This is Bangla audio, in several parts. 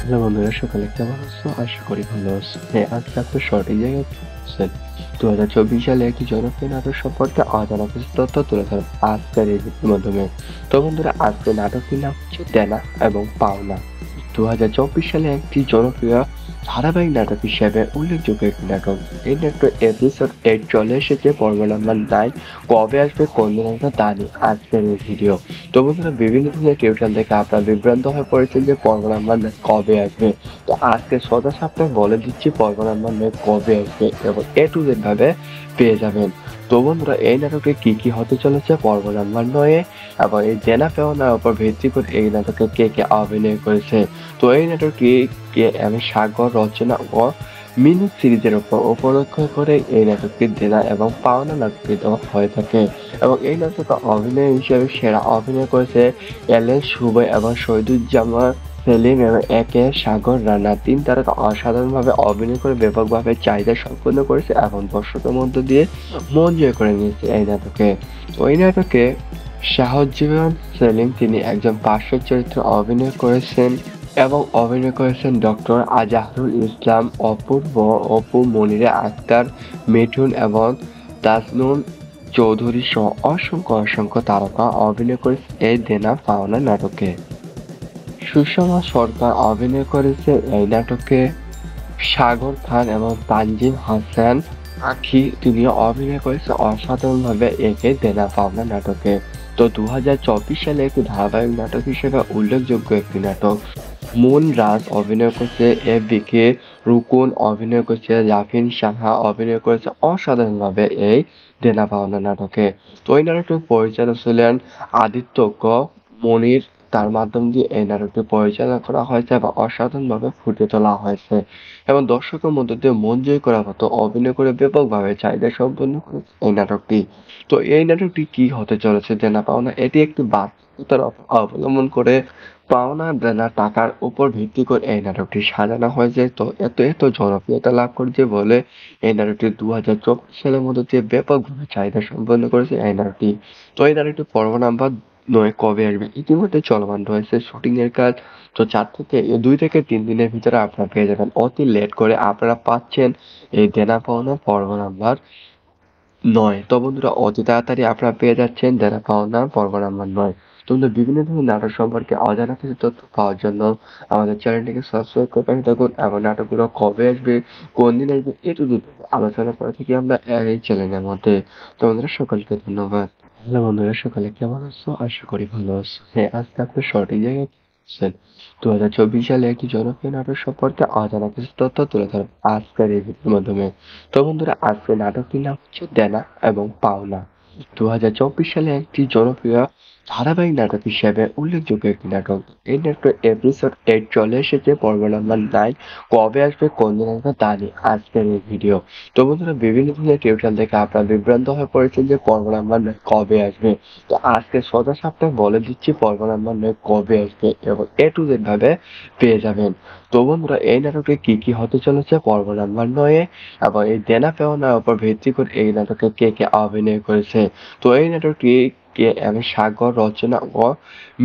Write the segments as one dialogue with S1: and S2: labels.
S1: হ্যালো বন্ধুরা, সকালে কেমন আছো? আশা করি ভালো আছো। হ্যাঁ, আজকে আপনার সঠিক জায়গায় পৌঁছেছেন। 2024 সালে একটি জনপ্রিয় নাটক সম্পর্কে অজানা কিছু তথ্য তুলে ধরব আজকের এই ভিডিওর মাধ্যমে। তো বন্ধুরা, আজকের নাটকটির নাম হচ্ছে দেনা এবং পাওনা। 2024 সালে একটি জনপ্রিয় ধারাবাহিক নাটক হিসেবে উল্লেখযোগ্য একটি নাটক। এই নাটকের এপিসোড 8 চলে এসেছে, পর্ব নাম্বার 9 কবে আসবে, কোন দিন আসবে তা নিয়ে আজকের এই ভিডিও। তো বন্ধুরা, বিভিন্ন ধরনের টিউটোরিয়াল দেখে আপনারা বিভ্রান্ত হয়ে পড়েছেন যে পর্ব নাম্বার 9 কবে আসবে। তো আজকে সোজা সাপটা বলে দিচ্ছি পর্ব নাম্বার 9 কবে আসবে এবং এ টু জেড ভাবে পেয়ে যাবেন। তো বন্ধুরা, এই নাটকে কি কি হতে চলেছে পর্ব নাম্বার 9 এবং এই দেনা পাওনার উপর ভিত্তি করে এই নাটকে কে কে অভিনয় করেছে। তো এই নাটকটি কে এম সাগর রচনা ও মিনি সিরিজের উপর উপলক্ষ করে এই নাটকটি দেনা এবং পাওনা নাটকটি দেওয়া হয়ে থাকে এবং এই নাটকে অভিনয় হিসেবে সেরা অভিনয় করেছে এলেন শুভ এবং শহীদুজ্জামান সেলিম এবং একে সাগর রানা। তিন তারকা অসাধারণভাবে অভিনয় করে ব্যাপকভাবে চাহিদা সম্পন্ন করেছে এবং দর্শকের মধ্য দিয়ে মন জয় করে নিয়েছে এই নাটকে। ওই নাটকে শাহজ্জামান সেলিম তিনি একজন পার্শ্ব চরিত্রে অভিনয় করেছেন এবং অভিনয় করেছেন ডক্টর আজহারুল ইসলাম, অপূর্ব, অপু, মনিরা আক্তার, মিঠুন এবং তাজনুন চৌধুরী সহ অসংখ্য অসংখ্য তারকা অভিনয় করেছে এই দেনা পাওনা নাটকে। সুষমা সরকার অভিনয় করেছে এই নাটকে। সাগর খান এবং তানজিম হাসান আখি তিনিও অভিনয় করেছে অসাধারণভাবে একে দেনা পাওনা নাটকে। তো 2024 সালে একটি ধারাবাহিক নাটক হিসেবে উল্লেখযোগ্য একটি নাটক। মুন রাজ অভিনয় করছে, এফবিকে রুকুন অভিনয় করছে, জাফিন সাহা অভিনয় করেছে অসাধারণভাবে এই দেনা পাওনা নাটকে। তো এই নাটকটির পরিচালক ছিলেন আদিত্য ক মনির। তার মাধ্যম দিয়ে এই নাটকটি পরিচালনা করা হয়েছে এবং অসাধারণভাবে ফুটিয়ে তোলা হয়েছে এবং দর্শকের মধ্যে দিয়ে মন জয় করার মতো অভিনয় করে ব্যাপকভাবে চাহিদা সম্পন্ন করেছে এই নাটকটি। তো এই নাটকটি কি হতে চলেছে দেনা পাওনা, এটি একটি বাস্তবতার অবলম্বন করে পাওনা দেনা টাকার উপর ভিত্তি করে এই নাটকটি সাজানো হয়েছে। তো এত এত জনপ্রিয়তা লাভ করেছে বলে এই নাটকটি 2024 সালের মধ্যে দিয়ে ব্যাপকভাবে চাহিদা সম্পন্ন করেছে এই নাটকটি। তো এই নাটকটি পর্ব নাম্বার 9 কবে আসবে ইতিমধ্যে চলমান রয়েছে শুটিং এর কাজ। তো 2 থেকে 3 দিনের ভিতরে আপনারা পেয়ে যাবেন। অতি লেট করে আপনারা পাচ্ছেন এই দেনা পাওনা পর্ব নাম্বার 9। তো বন্ধুরা, অতি তাড়াতাড়ি আপনারা পেয়ে যাচ্ছেন দেনা পাওনা পর্ব নাম্বার 9। তো বন্ধুরা, বিভিন্ন ধরনের নাটক সম্পর্কে অজানা কিছু তথ্য পাওয়ার জন্য আমাদের চ্যানেলটিকে সাবস্ক্রাইব করে পাশে থাকুন এবং নাটকগুলো কবে আসবে, কোন দিন আসবে, একটু আলোচনা করে থাকি আমরা এই চ্যানেলের মধ্যে। তো বন্ধুরা, সকলকে ধন্যবাদ। হ্যালো বন্ধুরা, সকালে কেমন আছো? আশা করি ভালো আছো। হ্যাঁ, আজকে আপনার সঠিক জায়গায় পৌঁছেছেন। 2024 সালে একটি জনপ্রিয় নাটক সম্পর্কে অজানা কিছু তথ্য তুলে ধরব আজকের এই ভিডিওর মাধ্যমে। তো বন্ধুরা, আজকের নাটকটির নাম হচ্ছে দেনা এবং পাওনা। 2024 সালে একটি জনপ্রিয় ধারাবাহিক নাটক হিসেবে উল্লেখযোগ্য একটি নাটক। এই নাটকের এপিসোড 8 চলে এসেছে, পর্ব নাম্বার 9 কবে আসবে, কোন দিন আসবে তা নিয়ে আজকের এই ভিডিও। তো বন্ধুরা, বিভিন্ন ধরনের টিউটোরিয়াল দেখে আপনারা বিভ্রান্ত হয়ে পড়েছেন যে পর্ব নাম্বার 9 কবে আসবে। তো আজকে সোজা সাপটা বলে দিচ্ছি পর্ব নাম্বার 9 কবে আসবে এবং এ টু জেড ভাবে পেয়ে যাবেন। তো বন্ধুরা, এই নাটকে কি কি হতে চলেছে পর্ব নাম্বার 9 এবং এই দেনা পাওনার উপর ভিত্তি করে এই নাটকে কে কে অভিনয় করেছে। তো এই নাটকটি কে এম সাগর রচনা ও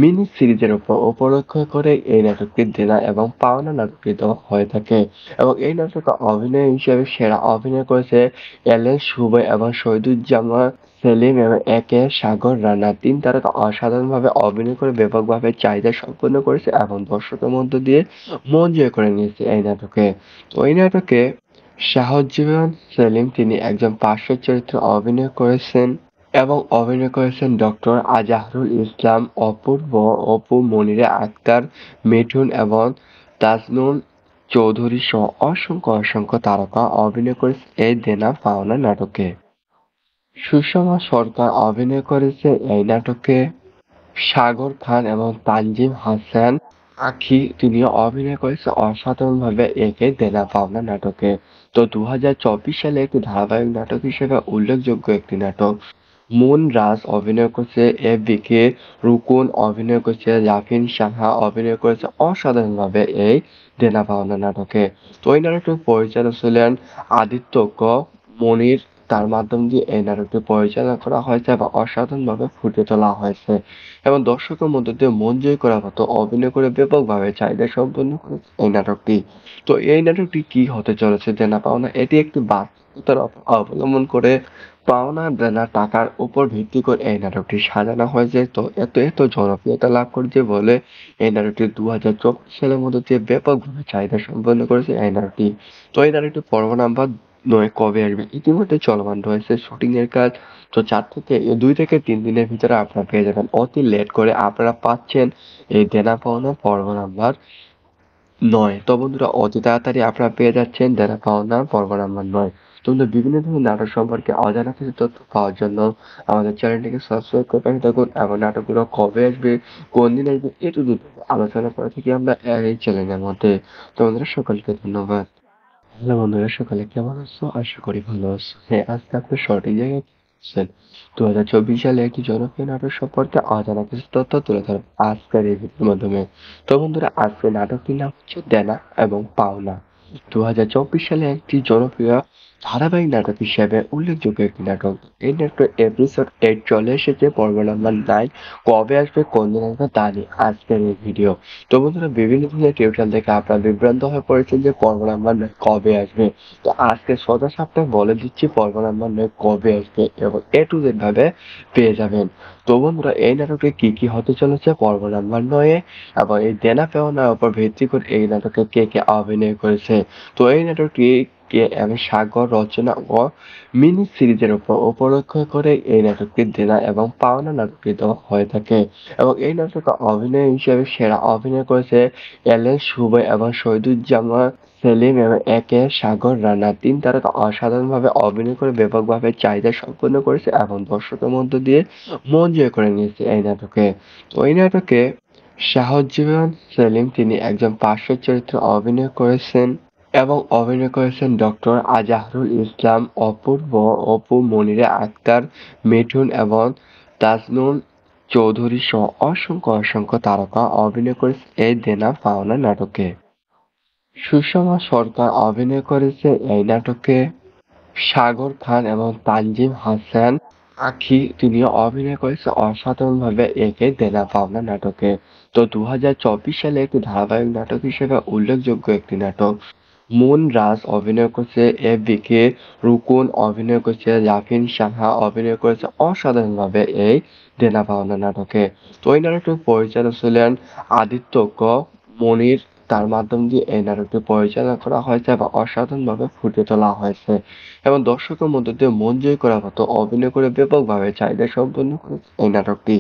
S1: মিনি সিরিজের উপর উপলক্ষ করে এই নাটকটি দেনা এবং পাওনা নাটকটি দেওয়া হয়ে থাকে এবং এই নাটকে অভিনয় হিসেবে সেরা অভিনয় করেছে এলেন শুভ এবং শহীদুজ্জামান সেলিম এবং একে সাগর রানা। তিন তারকা অসাধারণভাবে অভিনয় করে ব্যাপকভাবে চাহিদা সম্পন্ন করেছে এবং দর্শকের মধ্য দিয়ে মন জয় করে নিয়েছে এই নাটকে। তো এই নাটকে শাহজ্জামান সেলিম তিনি একজন পার্শ্ব চরিত্রে অভিনয় করেছেন এবং অভিনয় করেছেন ডক্টর আজহারুল ইসলাম, অপূর্ব, অপু, মনিরা আক্তার, মিঠুন এবং তাজনুন চৌধুরী সহ অসংখ্য অসংখ্য তারকা অভিনয় করেছে এই দেনা পাওনা নাটকে। সুষমা সরকার অভিনয় করেছে এই নাটকে। সাগর খান এবং তানজিম হাসান আখি তিনিও অভিনয় করেছে অসাধারণভাবে একে দেনা পাওনা নাটকে। তো 2024 সালে একটি ধারাবাহিক নাটক হিসেবে উল্লেখযোগ্য একটি নাটক। মুন রাজ অভিনয় করছে, এফবিকে রুকুন অভিনয় করছে, জাফিন সাহা অভিনয় করেছে অসাধারণভাবে এই দেনা পাওনা নাটকে। তো এই নাটকটির পরিচালক ছিলেন আদিত্য ক মনির। তার মাধ্যম দিয়ে এই নাটকটি পরিচালনা করা হয়েছে এবং অসাধারণভাবে ফুটিয়ে তোলা হয়েছে এবং দর্শকের মধ্যে দিয়ে মন জয় করার মতো অভিনয় করে ব্যাপকভাবে চাহিদা সম্পন্ন করেছে এই নাটকটি। তো এই নাটকটি কি হতে চলেছে দেনা পাওনা, এটি একটি বাস্তবতার অবলম্বন করে পাওনা দেনা টাকার উপর ভিত্তি করে এই নাটকটি সাজানো হয়েছে। তো এত জনপ্রিয়তা লাভ করেছে বলে এই নাটকটি 2024 সালের মধ্যে দিয়ে ব্যাপকভাবে চাহিদা সম্পন্ন করেছে এই নাটকটি। তো এই নাটকটি পর্ব নাম্বার 9 কবে আসবে ইতিমধ্যে চলমান রয়েছে শুটিং এর কাজ। তো 2 থেকে 3 দিনের ভিতরে আপনারা পেয়ে যাবেন। অতি লেট করে আপনারা পাচ্ছেন এই দেনা পাওনা পর্ব নাম্বার 9। তো বন্ধুরা অতি তাড়াতাড়ি আপনারা পেয়ে যাচ্ছেন দেনা পাওনা পর্ব নাম্বার 9। তো বন্ধুরা বিভিন্ন ধরনের নাটক সম্পর্কে অজানা কিছু তথ্য পাওয়ার জন্য আমাদের চ্যানেলটিকে সাবস্ক্রাইব করে পাশে থাকুন এবং নাটকগুলো কবে আসবে, কোন দিন আসবে, একটু আলোচনা করে থাকি আমরা এই চ্যানেলের মধ্যে। তো বন্ধুরা সকলকে ধন্যবাদ। হ্যালো বন্ধুরা, সকালে কেমন আছো? আশা করি ভালো আছো। হ্যাঁ, আজকে আপনি সঠিক জায়গায় আছেন। 2024 সালে একটি জনপ্রিয় নাটক সম্পর্কে অজানা কিছু তথ্য তুলে ধরব আজকের এই ভিডিওর মাধ্যমে। তো বন্ধুরা, আজকের নাটকটির নাম হচ্ছে দেনা এবং পাওনা। 2024 সালে একটি জনপ্রিয় ধারাবাহিক নাটক হিসেবে উল্লেখযোগ্য একটি নাটক। এই নাটকের এপিসোড 8 চলে এসেছে, পর্ব নাম্বার 9 কবে আসবে, কোন দিন আসবে তা নিয়ে আজকের এই ভিডিও। তো বন্ধুরা, বিভিন্ন ধরনের টিউটোরিয়াল দেখে আপনারা বিভ্রান্ত হয়ে পড়েছেন যে পর্ব নাম্বার 9 কবে আসবে। তো আজকে সোজা সাপটা বলে দিচ্ছি পর্ব নাম্বার 9 কবে আসবে এবং A to Z ভাবে পেয়ে যাবেন। তো বন্ধুরা, এই নাটকে কি হতে চলেছে পর্ব নাম্বার 9 এবং এই দেনা পাওনার উপর ভিত্তি করে এই নাটকে কে অভিনয় করেছে। তো এই নাটকটি কে এম সাগর রচনা ও মিনি সিরিজের উপর উপলক্ষ করে এই নাটকটি দেনা এবং পাওনা নাটকটি দেওয়া হয়ে থাকে এবং এই নাটকে অভিনয় হিসেবে সেরা অভিনয় করেছে এলেন শুভ এবং শহীদুজ্জামান সেলিম এবং একে সাগর রানা। 3 তারকা অসাধারণভাবে অভিনয় করে ব্যাপকভাবে চাহিদা সম্পন্ন করেছে এবং দর্শকের মধ্য দিয়ে মন জয় করে নিয়েছে এই নাটকে। তো এই নাটকে শাহজাহান সেলিম তিনি একজন পার্শ্ব চরিত্রে অভিনয় করেছেন এবং অভিনয় করেছেন ডক্টর আজহারুল ইসলাম, অপু, মনিরা আক্তার, মিঠুন এবং তাজনুল চৌধুরী সহ অসংখ্য তারকা অভিনয় করেছে এই দেনা পাওনা নাটকে। সুষমা সরকার অভিনয় করেছে এই নাটকে। সাগর খান এবং তানজিম হাসান আঁখি তিনিও অভিনয় করেছে অসাধারণভাবে একে দেনা পাওনা নাটকে। তো 2024 সালে একটি ধারাবাহিক নাটক হিসেবে উল্লেখযোগ্য একটি নাটক। মুন রাজ অভিনয় করছে, এ.বি.কে, রুকুন অভিনয় করছে, জাফিন সাহা অভিনয় করেছে অসাধারণভাবে এই দেনা পাওনা নাটকে। তো এই নাটকটির পরিচালক ছিলেন আদিত্য মনির। তার মাধ্যম দিয়ে এই নাটকটি পরিচালনা করা হয়েছে এবং অসাধারণভাবে ফুটিয়ে তোলা হয়েছে এবং দর্শকের মধ্যে দিয়ে মন জয় করার মতো অভিনয় করে ব্যাপকভাবে চাহিদা সম্পন্ন করেছে এই নাটকটি।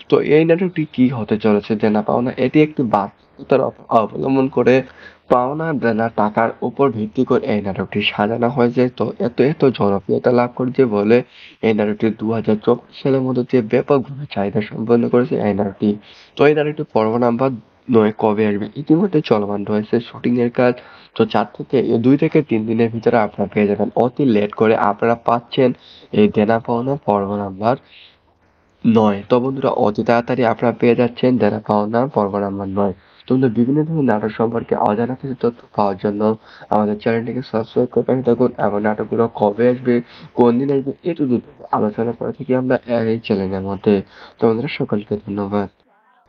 S1: তো এই নাটকটি কি হতে চলেছে দেনা পাওনা, এটি একটি বাস্তবতার অবলম্বন করে পাওনা দেনা টাকার উপর ভিত্তি করে এই নাটকটি সাজানো হয়েছে। তো এত জনপ্রিয়তা লাভ করেছে বলে এই নাটকটি 2024 সালের মধ্যে দিয়ে ব্যাপকভাবে চাহিদা সম্পন্ন করেছে এই নাটকটি। তো এই নাটকটি পর্ব নাম্বার 9 কবে আসবে ইতিমধ্যে চলমান রয়েছে শুটিং এর কাজ। তো 2 থেকে 3 দিনের ভিতরে আপনারা পেয়ে যাবেন। অতি লেট করে আপনারা পাচ্ছেন এই দেনা পাওনা পর্ব নাম্বার 9। তো বন্ধুরা, অতি তাড়াতাড়ি আপনারা পেয়ে যাচ্ছেন দেনা পাওনা পর্ব নাম্বার 9। তো বন্ধুরা, বিভিন্ন ধরনের নাটক সম্পর্কে অজানা কিছু তথ্য পাওয়ার জন্য আমাদের চ্যানেলটিকে সাবস্ক্রাইব করে পাশে থাকুন এবং নাটকগুলো কবে আসবে, কোন দিন আসবে, একটু আলোচনা করে থাকি আমরা এই চ্যানেলের মধ্যে। তো বন্ধুরা, সকলকে ধন্যবাদ।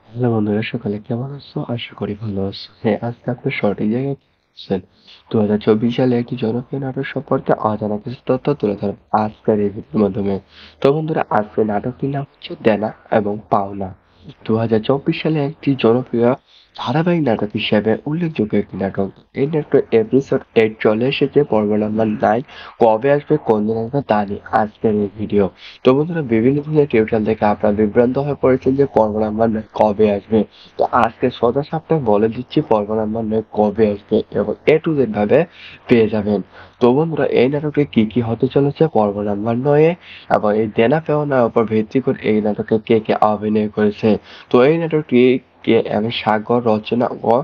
S1: হ্যালো বন্ধুরা, সকালে কেমন আছো? আশা করি ভালো আছো। হ্যাঁ, আজকে আপনি সঠিক জায়গায় আছেন। 2024 সালে একটি জনপ্রিয় নাটক সম্পর্কে অজানা কিছু তথ্য তুলে ধরব আজকের এই ভিডিওর মাধ্যমে। তো বন্ধুরা, আজকের নাটকটির নাম হচ্ছে দেনা এবং পাওনা। 2024 সালে একটি জনপ্রিয় ধারাবাহিক নাটক হিসেবে উল্লেখযোগ্য একটি নাটক। এই নাটকের এপিসোড 8 চলে এসেছে, পর্ব নাম্বার 9 কবে আসবে, কোন দিন আসবে তা নিয়ে আজকের এই ভিডিও। তো বন্ধুরা, বিভিন্ন ধরনের টিউটোরিয়াল দেখে আপনারা বিভ্রান্ত হয়ে পড়েছেন যে পর্ব নাম্বার 9 কবে আসবে। তো আজকে সোজা সাপটা বলে দিচ্ছি পর্ব নাম্বার 9 কবে আসবে এবং A to Z ভাবে পেয়ে যাবেন। তো বন্ধুরা, এই নাটকে কি হতে চলেছে পর্ব নাম্বার 9 এবং এই দেনা পাওনার উপর ভিত্তি করে এই নাটকে কে অভিনয় করেছে। তো এই নাটকটি কে এম সাগর রচনা ও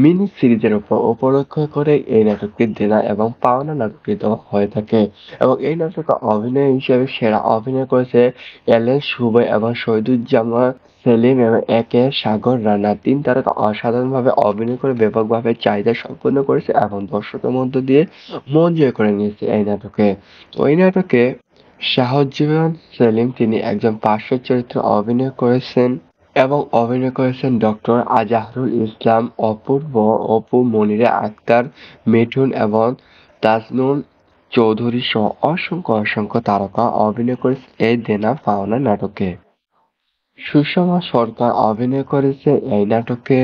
S1: মিনি সিরিজের উপর উপলক্ষ করে এই নাটকটি দেনা এবং পাওনা নাটকটি দেওয়া হয়ে থাকে এবং এই নাটকে অভিনয় হিসেবে সেরা অভিনয় করেছে এলেন শুভ এবং শহীদুজ্জামান সেলিম এবং একে সাগর রানা। তিন তারকা অসাধারণভাবে অভিনয় করে ব্যাপকভাবে চাহিদা সম্পন্ন করেছে এবং দর্শকের মধ্য দিয়ে মন জয় করে নিয়েছে এই নাটকে। তো এই নাটকে শাহজাহান সেলিম তিনি একজন পার্শ্ব চরিত্রে অভিনয় করেছেন এবং অভিনয় করেছেন ডক্টর আজহারুল ইসলাম, অপূর্ব, অপু, মনিরা আক্তার, মিঠুন এবং তাজনুল চৌধুরী সহ অসংখ্য অসংখ্য তারকা অভিনয় করেছে এই দেনা পাওনা নাটকে। সুষমা সরকার অভিনয় করেছে এই নাটকে।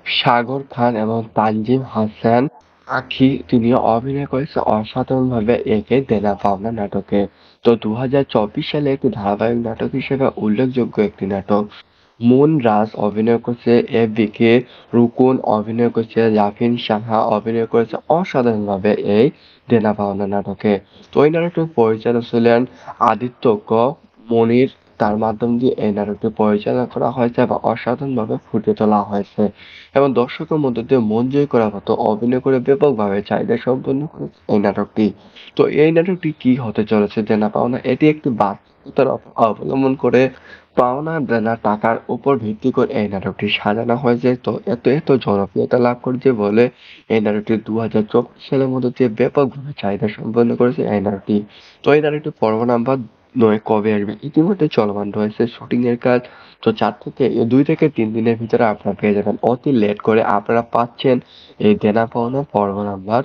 S1: সাগর খান এবং তানজিম হাসান আঁখি তিনিও অভিনয় করেছে অসাধারণভাবে একে দেনা পাওনা নাটকে। তো 2024 সালে একটি ধারাবাহিক নাটক হিসেবে উল্লেখযোগ্য একটি নাটক। মুন রাজ অভিনয় করেছে, এ.বি.কে, রুকুন অভিনয় করেছে, জাফিন সাহা অভিনয় করেছে অসাধারণভাবে এই দেনা পাওনা নাটকে। তো এই নাটকটির পরিচালক ছিলেন আদিত্য ক মনির। তার মাধ্যম দিয়ে এই নাটকটি পরিচালনা করা হয়েছে এবং অসাধারণভাবে ফুটিয়ে তোলা হয়েছে এবং দর্শকের মধ্য দিয়ে মন জয় করার মতো অভিনয় করে ব্যাপকভাবে চাহিদা সম্পন্ন করেছে এই নাটকটি। তো এই নাটকটি কি হতে চলেছে দেনা পাওনা, এটি একটি বাস্তবতার অবলম্বন করে পাওনা দেনা টাকার উপর ভিত্তি করে এই নাটকটি সাজানো হয়েছে। তো এত এত জনপ্রিয়তা লাভ করেছে বলে এই নাটকটি 2024 সালের মধ্যে দিয়ে ব্যাপকভাবে চাহিদা সম্পন্ন করেছে এই নাটকটি। তো এই নাটকটি পর্ব নাম্বার 9 কবে আসবে ইতিমধ্যে চলমান রয়েছে শুটিং এর কাজ। তো 2 থেকে 3 দিনের ভিতরে আপনারা পেয়ে যাবেন। অতি লেট করে আপনারা পাচ্ছেন এই দেনা পাওনা পর্ব নাম্বার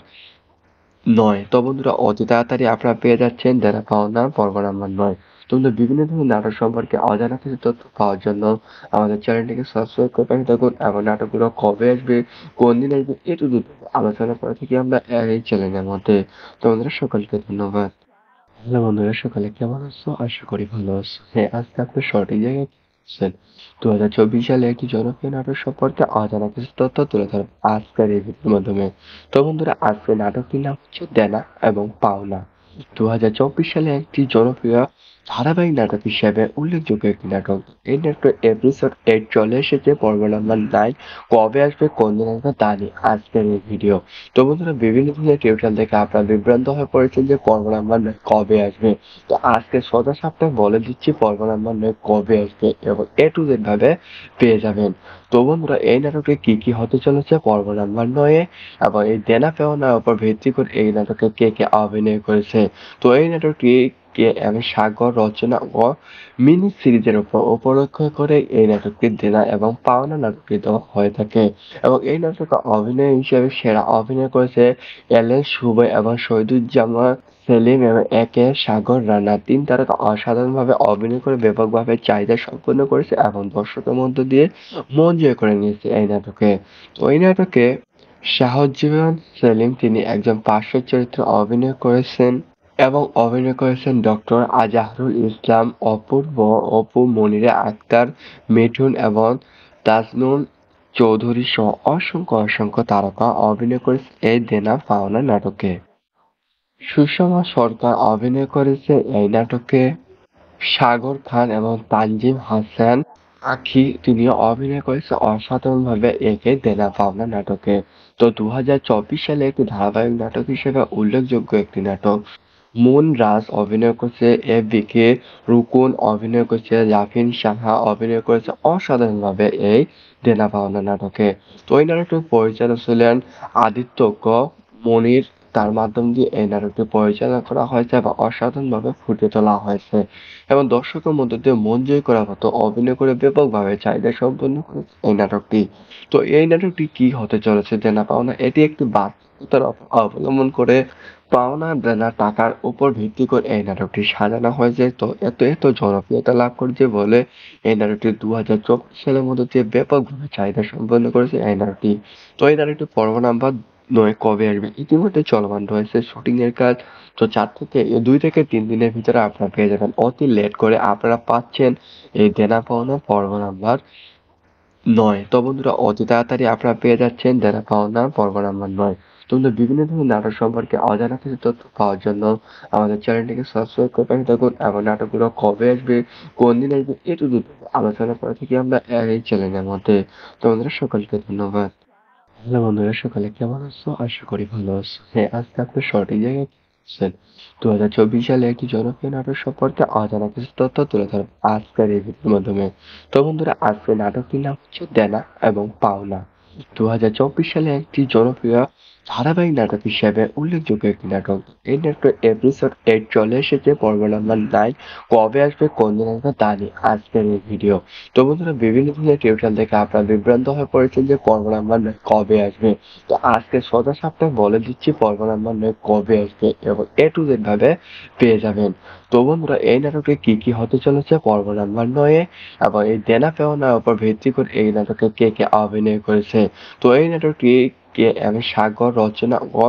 S1: 9। তো বন্ধুরা অতি তাড়াতাড়ি আপনারা পেয়ে যাচ্ছেন দেনা পাওনা পর্ব নাম্বার 9। তোমরা বিভিন্ন ধরনের নাটক সম্পর্কে অজানা কিছু তথ্য পাওয়ার জন্য আমাদের চ্যানেলটিকে সাবস্ক্রাইব করে পাশে থাকুন এবং নাটকগুলো কবে আসবে, কোন দিন আসবে, এটু আলোচনা করে থাকি আমরা এই চ্যানেলের মধ্যে। তো বন্ধুরা সকলকে ধন্যবাদ। হ্যালো বন্ধুরা, সকালে কেমন আছো? আশা করি ভালো আছো। হ্যাঁ, আজকে আপনি সঠিক জায়গায় আছেন। 2024 সালে একটি জনপ্রিয় নাটক সম্পর্কে অজানা কিছু তথ্য তুলে ধরব আজকের এই ভিডিওর মাধ্যমে। তো বন্ধুরা, আজকের নাটকটির নাম হচ্ছে দেনা এবং পাওনা। 2024 সালে একটি জনপ্রিয় ধারাবাহিক নাটক হিসেবে উল্লেখযোগ্য একটি নাটক। এই নাটকের এপিসোড 8 চলে এসেছে, পর্ব নাম্বার 9 কবে আসবে, কোন দিন আসবে তা নিয়ে আজকের এই ভিডিও। তো বন্ধুরা, বিভিন্ন ধরনের টিউটোরিয়াল দেখে আপনারা বিভ্রান্ত হয়ে পড়েছেন যে পর্ব নাম্বার 9 কবে আসবে। তো আজকে সোজা সাপটা বলে দিচ্ছি পর্ব নাম্বার 9 কবে আসবে এবং এ টু জেড ভাবে পেয়ে যাবেন। তো বন্ধুরা, এই নাটকে কি কি হতে চলেছে পর্ব নাম্বার 9 এবং এই দেনা পাওনার উপর ভিত্তি করে এই নাটকে কে কে অভিনয় করেছে। তো এই নাটকটি কে এম সাগর রচনা ও মিনি সিরিজের উপর উপলক্ষ করে এই নাটকটি দেনা এবং পাওনা নাটকটি দেওয়া হয়ে থাকে এবং এই নাটকে অভিনয় হিসেবে সেরা অভিনয় করেছে এলেন শুভ এবং শহীদুজ্জামান সেলিম এবং একে সাগর রানা। তিন তারকা অসাধারণভাবে অভিনয় করে ব্যাপকভাবে চাহিদা সম্পন্ন করেছে এবং দর্শকের মধ্য দিয়ে মন জয় করে নিয়েছে এই নাটকে। তো এই নাটকে শাহজাহান সেলিম তিনি একজন পার্শ্ব চরিত্রে অভিনয় করেছেন এবং অভিনয় করেছেন ডক্টর আজহারুল ইসলাম, অপূর্ব, অপু, মনিরা আক্তার, মিঠুন এবং তাজনুল চৌধুরী সহ অসংখ্য অসংখ্য তারকা অভিনয় করেছে এই দেনা পাওনা নাটকে। সুষমা সরকার অভিনয় করেছে এই নাটকে। সাগর খান এবং তানজিম হাসান আঁখি তিনিও অভিনয় করেছে অসাধারণভাবে একে দেনা পাওনা নাটকে। তো 2024 সালে একটি ধারাবাহিক নাটক হিসেবে উল্লেখযোগ্য একটি নাটক। মুন রাজ অভিনয় করেছে, এ.বি.কে, রুকুন অভিনয় করেছে, জাফিন সাহা অভিনয় করেছে অসাধারণভাবে এই দেনা পাওনা নাটকে। তো এই নাটকটির পরিচালক ছিলেন আদিত্য ক মনির। তার মাধ্যম দিয়ে এই নাটকটি পরিচালনা করা হয়েছে এবং অসাধারণভাবে ফুটিয়ে তোলা হয়েছে এবং দর্শকের মধ্য দিয়ে মন জয় করার মতো অভিনয় করে ব্যাপকভাবে চাহিদা সম্পন্ন করেছে এই নাটকটি। তো এই নাটকটি কি হতে চলেছে দেনা পাওনা, এটি একটি বাস্তবতার অবলম্বন করে পাওনা দেনা টাকার উপর ভিত্তি করে এই নাটকটি সাজানো হয়েছে। তো এত এত জনপ্রিয়তা লাভ করেছে বলে এই নাটকটি 2024 সালের মধ্যে দিয়ে ব্যাপকভাবে চাহিদা সম্পন্ন করেছে এই নাটকটি। তো এই নাটকটি পর্ব নাম্বার 9 কবে আসবে ইতিমধ্যে চলমান রয়েছে শুটিং এর কাজ। তো 2 থেকে 3 দিনের ভিতরে আপনারা পেয়ে যাবেন। অতি লেট করে আপনারা পাচ্ছেন এই দেনা পাওনা পর্ব নাম্বার 9। তো বন্ধুরা, অতি তাড়াতাড়ি আপনারা পেয়ে যাচ্ছেন দেনা পাওনা পর্ব নাম্বার 9। তোমরা বিভিন্ন ধরনের নাটক সম্পর্কে অজানা কিছু তথ্য পাওয়ার জন্য আমাদের চ্যানেলটিকে সাবস্ক্রাইব করে পাশে থাকুন এবং নাটকগুলো কবে আসবে, কোন দিন আসবে, এটু আলোচনা করে থাকি আমরা এই চ্যানেলের মধ্যে। তোমাদের সকলকে ধন্যবাদ। হ্যালো বন্ধুরা, সকালে কেমন আছো? আশা করি ভালো আছো। হ্যাঁ, আজকে আপনি সঠিক জায়গায় আছেন। 2024 সালে একটি জনপ্রিয় নাটক সম্পর্কে অজানা কিছু তথ্য তুলে ধরব আজকের এই ভিডিওর মাধ্যমে। তো বন্ধুরা, আজকের নাটকটির নাম হচ্ছে দেনা এবং পাওনা। 2024 সালে একটি জনপ্রিয় ধারাবাহিক নাটক হিসেবে উল্লেখযোগ্য একটি নাটক। এই নাটকের এপিসোড 8 চলে এসেছে, পর্ব নাম্বার 9 কবে আসবে, কোন দিন আসবে তা নিয়ে আজকের এই ভিডিও। তো বন্ধুরা, বিভিন্ন ধরনের টিউটোরিয়াল দেখে আপনারা বিভ্রান্ত হয়ে পড়েছেন যে পর্ব নাম্বার 9 কবে আসবে। তো আজকে সোজা সাপটা বলে দিচ্ছি পর্ব নাম্বার 9 কবে আসবে এবং এ টু জেড ভাবে পেয়ে যাবেন। তো বন্ধুরা, এই নাটকে কি কি হতে চলেছে পর্ব নাম্বার 9 এবং এই দেনা পাওনার উপর ভিত্তি করে এই নাটকে কে কে অভিনয় করেছে। তো এই নাটকটি কে এম সাগর রচনা ও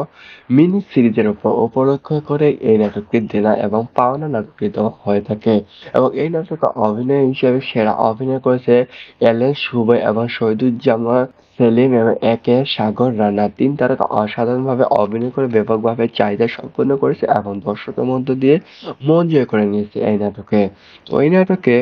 S1: মিনি সিরিজের উপর উপলক্ষ করে এই নাটকটি দেনা এবং পাওনা নাটকটি দেওয়া হয়ে থাকে এবং এই নাটকে অভিনয় হিসেবে সেরা অভিনয় করেছে এলেন শুভ এবং শহীদুজ্জামান সেলিম এবং একে সাগর রানা। তিন তারকা অসাধারণভাবে অভিনয় করে ব্যাপকভাবে চাহিদা সম্পন্ন করেছে এবং দর্শকের মধ্য দিয়ে মন জয় করে নিয়েছে এই নাটকে। তো এই নাটকে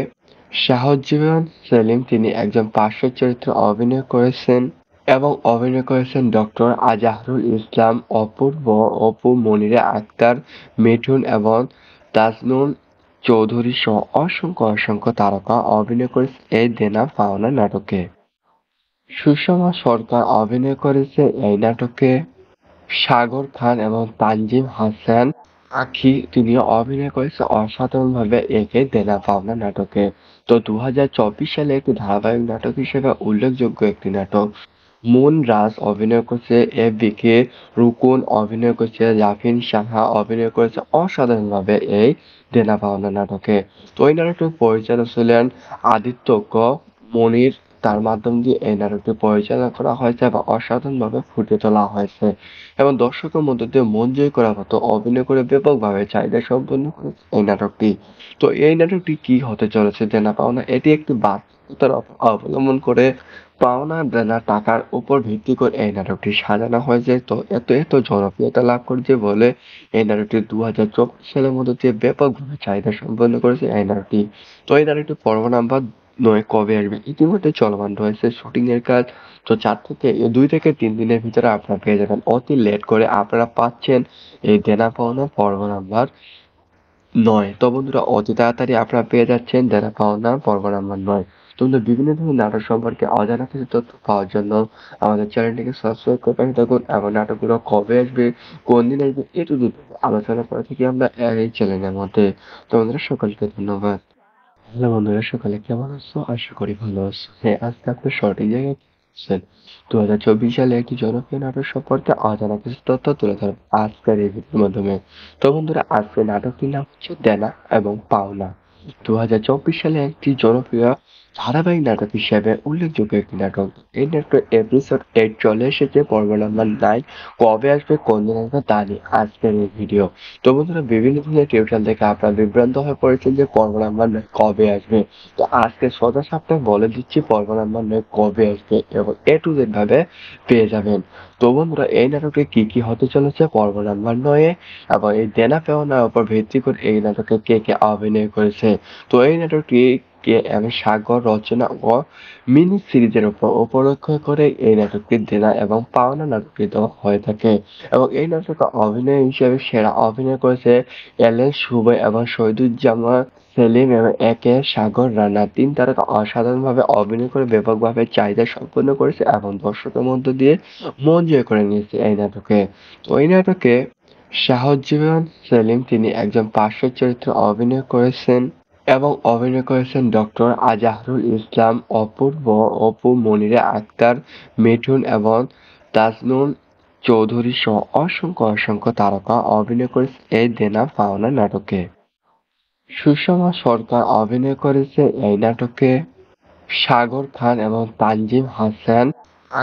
S1: শাহজাহান সেলিম তিনি একজন পার্শ্ব চরিত্রে অভিনয় করেছেন এবং অভিনয় করেছেন ডক্টর আজহারুল ইসলাম, অপূর্ব, অপু, মনিরা আক্তার, মিঠুন এবং তাজনুল চৌধুরী সহ অসংখ্য অসংখ্য তারকা অভিনয় করেছে এই দেনা পাওনা নাটকে। সুষমা সরকার অভিনয় করেছে এই নাটকে। সাগর খান এবং তানজিম হাসান আখি তিনি অভিনয় করেছে অসাধারণভাবে একে দেনা পাওনা নাটকে। তো 2024 সালে একটি ধারাবাহিক নাটক হিসেবে উল্লেখযোগ্য একটি নাটক। মুন রাজ অভিনয় করছে, এবিকে রুকুন অভিনয় করছে, জাফিন সাহা অভিনয় করেছে অসাধারণভাবে এই দেনা পাওনা নাটকে। তো এই নাটকটির পরিচালক ছিলেন আদিত্য ক মনির। তার মাধ্যম দিয়ে এই নাটকটি পরিচালনা করা হয়েছে এবং অসাধারণভাবে ফুটিয়ে তোলা হয়েছে এবং দর্শকের মধ্য দিয়ে মন জয় করার মতো অভিনয় করে ব্যাপকভাবে চাহিদা সম্পন্ন করেছে এই নাটকটি। তো এই নাটকটি কি হতে চলেছে দেনা পাওনা, এটি একটি বাস্তবতার অবলম্বন করে পাওনা দেনা টাকার উপর ভিত্তি করে এই নাটকটি সাজানো হয়েছে। তো এত এত জনপ্রিয়তা লাভ করেছে বলে এই নাটকটি 2024 সালের মধ্যে দিয়ে ব্যাপকভাবে চাহিদা সম্পন্ন করেছে এই নাটকটি। তো এই নাটকটি পর্ব নাম্বার 9 কবে আসবে ইতিমধ্যে চলমান রয়েছে শুটিং এর কাজ। তো 2 থেকে 3 দিনের ভিতরে আপনারা পেয়ে যাবেন। অতি লেট করে আপনারা পাচ্ছেন এই দেনা পাওনা পর্ব নাম্বার 9। তো বন্ধুরা, অতি তাড়াতাড়ি আপনারা পেয়ে যাচ্ছেন দেনা পাওনা পর্ব নাম্বার 9। তোমরা বিভিন্ন ধরনের নাটক সম্পর্কে অজানা কিছু তথ্য পাওয়ার জন্য আমাদের চ্যানেলটিকে সাবস্ক্রাইব করে পাশে থাকুন এবং নাটকগুলো কবে আসবে, কোন দিন আসবে, এটু আলোচনা করে থাকি আমরা এই চ্যানেলের মধ্যে। তোমাদের সকলকে ধন্যবাদ। হ্যালো বন্ধুরা, সকালে কেমন আছো? আশা করি ভালো আছো। হ্যাঁ, আজকে আপনি সঠিক জায়গায় আছেন। 2024 সালে একটি জনপ্রিয় নাটক সম্পর্কে অজানা কিছু তথ্য তুলে ধরব আজকের এই ভিডিওর মাধ্যমে। তো বন্ধুরা, আজকের নাটকটির নাম হচ্ছে দেনা এবং পাওনা। 2024 সালে একটি জনপ্রিয় ধারাবাহিক নাটক হিসেবে উল্লেখযোগ্য একটি নাটক। এই নাটকের এপিসোড 8 চলে এসেছে, পর্ব নাম্বার 9 কবে আসবে, কোন দিন আসবে তা নিয়ে আজকের এই ভিডিও। তো বন্ধুরা, বিভিন্ন ধরনের টিউটোরিয়াল দেখে আপনারা বিভ্রান্ত হয়ে পড়েছেন যে পর্ব নাম্বার 9 কবে আসবে। তো আজকে সোজা সাপটা বলে দিচ্ছি পর্ব নাম্বার 9 কবে আসবে এবং এ টু জেড ভাবে পেয়ে যাবেন। তো বন্ধুরা, এই নাটকে কি কি হতে চলেছে পর্ব নাম্বার 9 এবং এই দেনা পাওনার উপর ভিত্তি করে এই নাটকে কে কে অভিনয় করেছে। তো এই নাটকটি কে এম সাগর রচনা ও মিনি সিরিজের উপর উপলক্ষ করে এই নাটকটি দেনা এবং পাওনা নাটকটি দেওয়া হয়ে থাকে এবং এই নাটকে অভিনয় হিসেবে সেরা অভিনয় করেছে এলেন শুভ এবং শহীদুজ্জামান সেলিম এবং একে সাগর রানা। তিন তারকা অসাধারণভাবে অভিনয় করে ব্যাপকভাবে চাহিদা সম্পন্ন করেছে এবং দর্শকের মধ্য দিয়ে মন জয় করে নিয়েছে এই নাটকে। তো এই নাটকে শাহজাহান সেলিম তিনি একজন পার্শ্ব চরিত্রে অভিনয় করেছেন এবং অভিনয় করেছেন ডক্টর আজহারুল ইসলাম, অপূর্ব, অপু, মনিরা আক্তার, মিঠুন এবং তাজনুল চৌধুরী সহ অসংখ্য অসংখ্য তারকা অভিনয় করেছে এই দেনা পাওনা নাটকে। সুষমা সরকার অভিনয় করেছে এই নাটকে। সাগর খান এবং তানজিম হাসান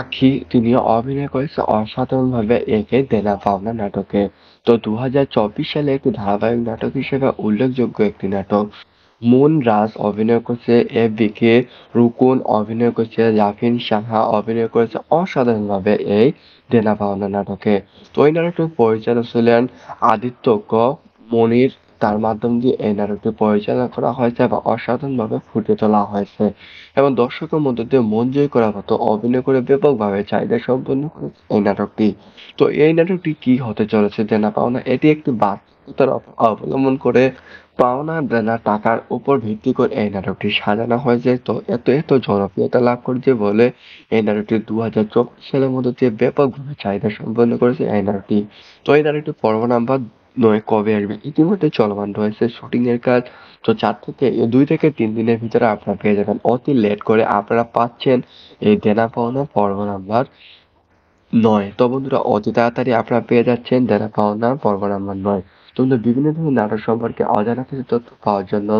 S1: আখি তিনি অভিনয় করেছে অসাধারণভাবে একে দেনা পাওনা নাটকে। তো 2024 সালে একটি ধারাবাহিক নাটক হিসেবে উল্লেখযোগ্য একটি নাটক। মুন রাজ অভিনয় করছে, এবিকে রুকুন অভিনয় করছে, জাফিন সাহা অভিনয় করেছে অসাধারণভাবে এই দেনা পাওনা নাটকে। তো এই নাটকটির পরিচালক ছিলেন আদিত্য ক মনির। তার মাধ্যম দিয়ে এই নাটকটি পরিচালনা করা হয়েছে এবং অসাধারণভাবে ফুটিয়ে তোলা হয়েছে এবং দর্শকের মধ্যে দিয়ে মন জয় করার মতো অভিনয় করে ব্যাপকভাবে চাহিদা সম্পন্ন করেছে এই নাটকটি। তো এই নাটকটি কি হতে চলেছে দেনা পাওনা, এটি একটি বাস্তবতার অবলম্বন করে পাওনা দেনা টাকার উপর ভিত্তি করে এই নাটকটি সাজানো হয়েছে। তো এত এত জনপ্রিয়তা লাভ করেছে বলে এই নাটকটি 2024 সালের মধ্যে দিয়ে ব্যাপকভাবে চাহিদা সম্পন্ন করেছে এই নাটকটি। তো এই নাটকটি পর্ব নাম্বার 9 কবে আসবে ইতিমধ্যে চলমান রয়েছে শুটিং এর কাজ। তো 2 থেকে 3 দিনের ভিতরে আপনারা পেয়ে যাবেন। অতি লেট করে আপনারা পাচ্ছেন এই দেনা পাওনা পর্ব নাম্বার 9। তো বন্ধুরা অতি তাড়াতাড়ি আপনারা পেয়ে যাচ্ছেন দেনা পাওনা পর্ব নাম্বার 9। তো বন্ধুরা বিভিন্ন ধরনের নাটক সম্পর্কে অজানা কিছু তথ্য পাওয়ার জন্য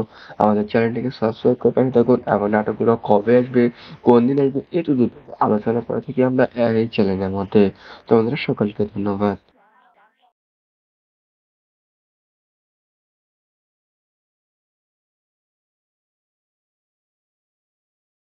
S1: আমাদের চ্যানেলটিকে সাবস্ক্রাইব করে পাশে থাকুন এবং নাটকগুলো কবে আসবে, কোন দিন আসবে, এটুকু আলোচনা করে থাকি আমরা এই চ্যানেলের মধ্যে। তো বন্ধুরা সকলকে ধন্যবাদ।